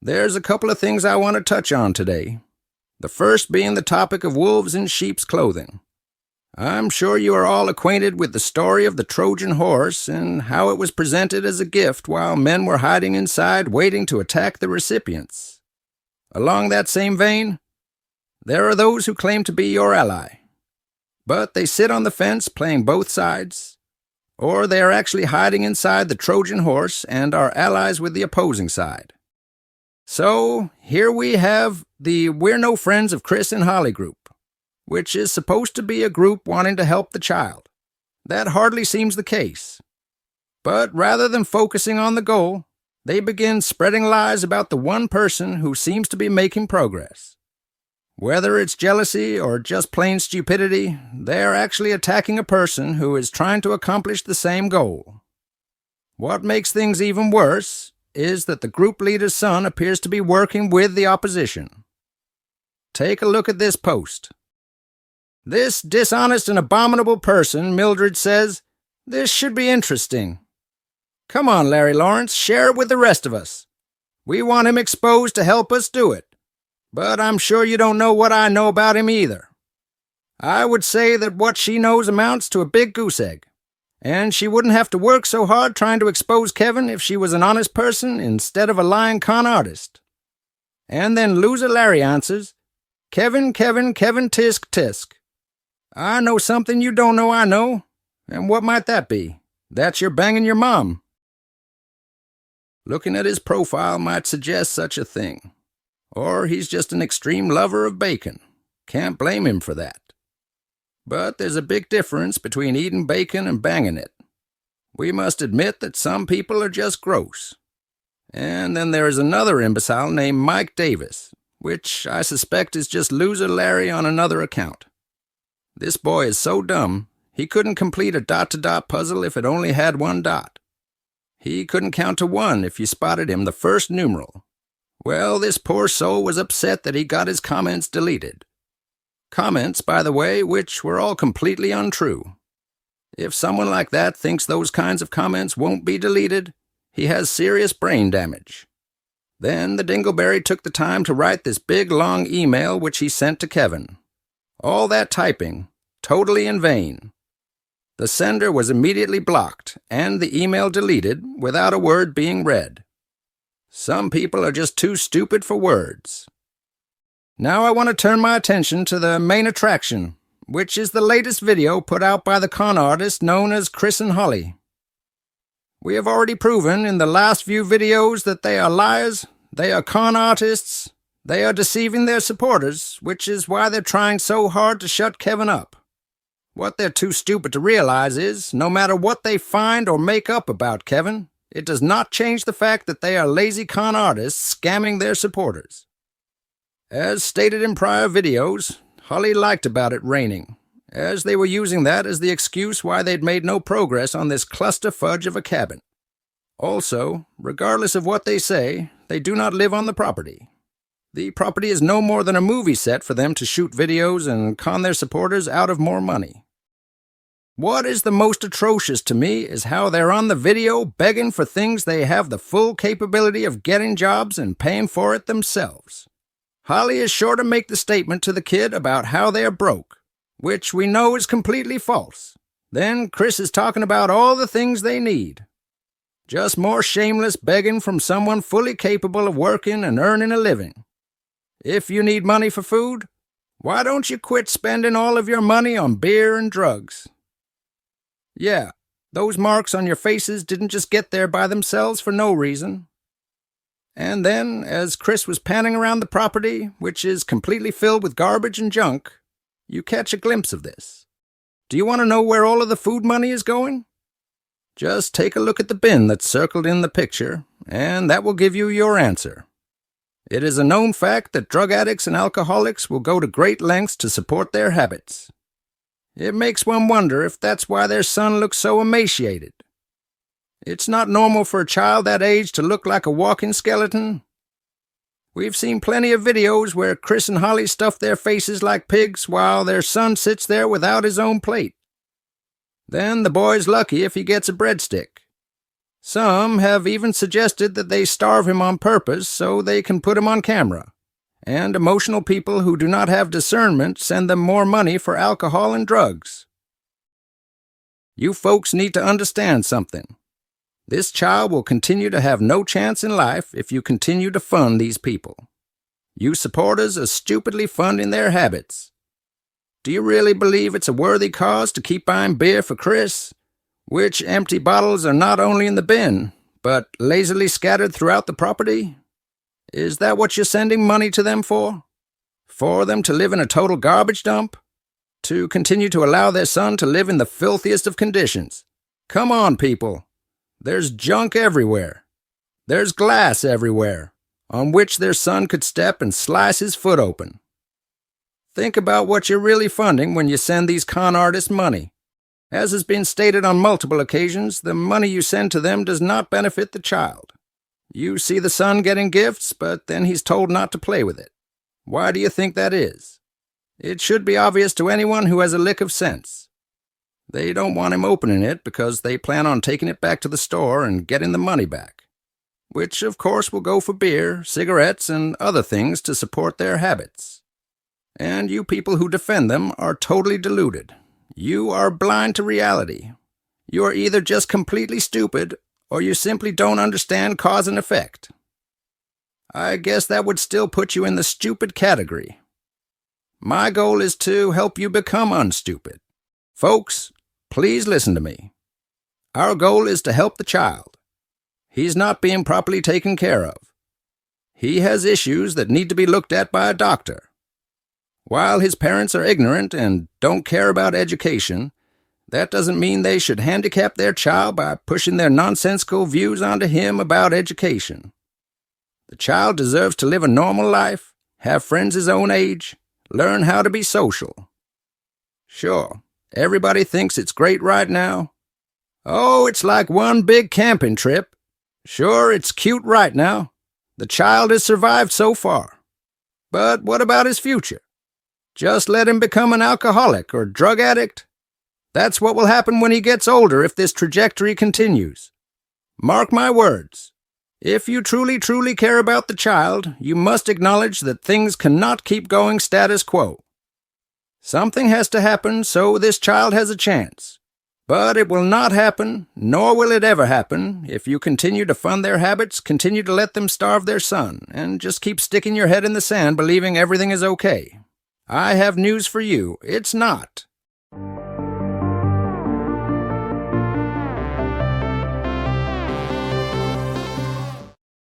There's a couple of things I want to touch on today. The first being the topic of wolves in sheep's clothing. I'm sure you are all acquainted with the story of the Trojan horse and how it was presented as a gift while men were hiding inside waiting to attack the recipients. Along that same vein, there are those who claim to be your ally, but they sit on the fence playing both sides, or they are actually hiding inside the Trojan horse and are allies with the opposing side. So, here we have the We're No Friends of Chris and Holly group, which is supposed to be a group wanting to help the child. That hardly seems the case. But rather than focusing on the goal, they begin spreading lies about the one person who seems to be making progress. Whether it's jealousy or just plain stupidity, they are actually attacking a person who is trying to accomplish the same goal. What makes things even worse is that the group leader's son appears to be working with the opposition. Take a look at this post. "This dishonest and abominable person," Mildred says, "this should be interesting. Come on, Larry Lawrence, share it with the rest of us. We want him exposed to help us do it. But I'm sure you don't know what I know about him either. I would say that what she knows amounts to a big goose egg. And she wouldn't have to work so hard trying to expose Kevin if she was an honest person instead of a lying con artist." And then loser Larry answers, Kevin, tisk, tisk. I know something you don't know I know. And what might that be? That's you're banging your mom." Looking at his profile might suggest such a thing. Or he's just an extreme lover of bacon. Can't blame him for that. But there's a big difference between eating bacon and banging it. We must admit that some people are just gross. And then there is another imbecile named Mike Davis, which I suspect is just loser Larry on another account. This boy is so dumb, he couldn't complete a dot-to-dot puzzle if it only had one dot. He couldn't count to 1 if you spotted him the first numeral. Well, this poor soul was upset that he got his comments deleted. Comments, by the way, which were all completely untrue. If someone like that thinks those kinds of comments won't be deleted, he has serious brain damage. Then the Dingleberry took the time to write this big long email which he sent to Kevin. All that typing, totally in vain. The sender was immediately blocked, and the email deleted without a word being read. Some people are just too stupid for words. Now I want to turn my attention to the main attraction, which is the latest video put out by the con artist known as Chris and Holly. We have already proven in the last few videos that they are liars, they are con artists, they are deceiving their supporters, which is why they're trying so hard to shut Kevin up. What they're too stupid to realize is, no matter what they find or make up about Kevin, it does not change the fact that they are lazy con artists scamming their supporters. As stated in prior videos, Holly liked about it raining, as they were using that as the excuse why they'd made no progress on this cluster fudge of a cabin. Also, regardless of what they say, they do not live on the property. The property is no more than a movie set for them to shoot videos and con their supporters out of more money. What is the most atrocious to me is how they're on the video begging for things they have the full capability of getting jobs and paying for it themselves. Holly is sure to make the statement to the kid about how they are broke, which we know is completely false. Then Chris is talking about all the things they need. Just more shameless begging from someone fully capable of working and earning a living. If you need money for food, why don't you quit spending all of your money on beer and drugs? Yeah, those marks on your faces didn't just get there by themselves for no reason. And then, as Chris was panning around the property, which is completely filled with garbage and junk, you catch a glimpse of this. Do you want to know where all of the food money is going? Just take a look at the bin that's circled in the picture, and that will give you your answer. It is a known fact that drug addicts and alcoholics will go to great lengths to support their habits. It makes one wonder if that's why their son looks so emaciated. It's not normal for a child that age to look like a walking skeleton. We've seen plenty of videos where Chris and Holly stuff their faces like pigs while their son sits there without his own plate. Then the boy's lucky if he gets a breadstick. Some have even suggested that they starve him on purpose so they can put him on camera. And emotional people who do not have discernment send them more money for alcohol and drugs. You folks need to understand something. This child will continue to have no chance in life if you continue to fund these people. You supporters are stupidly funding their habits. Do you really believe it's a worthy cause to keep buying beer for Chris, which empty bottles are not only in the bin, but lazily scattered throughout the property? Is that what you're sending money to them for? For them to live in a total garbage dump? To continue to allow their son to live in the filthiest of conditions? Come on, people. There's junk everywhere. There's glass everywhere, on which their son could step and slice his foot open. Think about what you're really funding when you send these con artists money. As has been stated on multiple occasions, the money you send to them does not benefit the child. You see the son getting gifts, but then he's told not to play with it. Why do you think that is? It should be obvious to anyone who has a lick of sense. They don't want him opening it because they plan on taking it back to the store and getting the money back, which of course will go for beer, cigarettes, and other things to support their habits. And you people who defend them are totally deluded. You are blind to reality. You are either just completely stupid, or you simply don't understand cause and effect. I guess that would still put you in the stupid category. My goal is to help you become unstupid. Folks, please listen to me. Our goal is to help the child. He's not being properly taken care of. He has issues that need to be looked at by a doctor. While his parents are ignorant and don't care about education, that doesn't mean they should handicap their child by pushing their nonsensical views onto him about education. The child deserves to live a normal life, have friends his own age, learn how to be social. Sure, everybody thinks it's great right now. Oh, it's like one big camping trip. Sure, it's cute right now. The child has survived so far. But what about his future? Just let him become an alcoholic or drug addict? That's what will happen when he gets older if this trajectory continues. Mark my words. If you truly, truly care about the child, you must acknowledge that things cannot keep going status quo. Something has to happen so this child has a chance. But it will not happen, nor will it ever happen, if you continue to fund their habits, continue to let them starve their son, and just keep sticking your head in the sand believing everything is okay. I have news for you. It's not.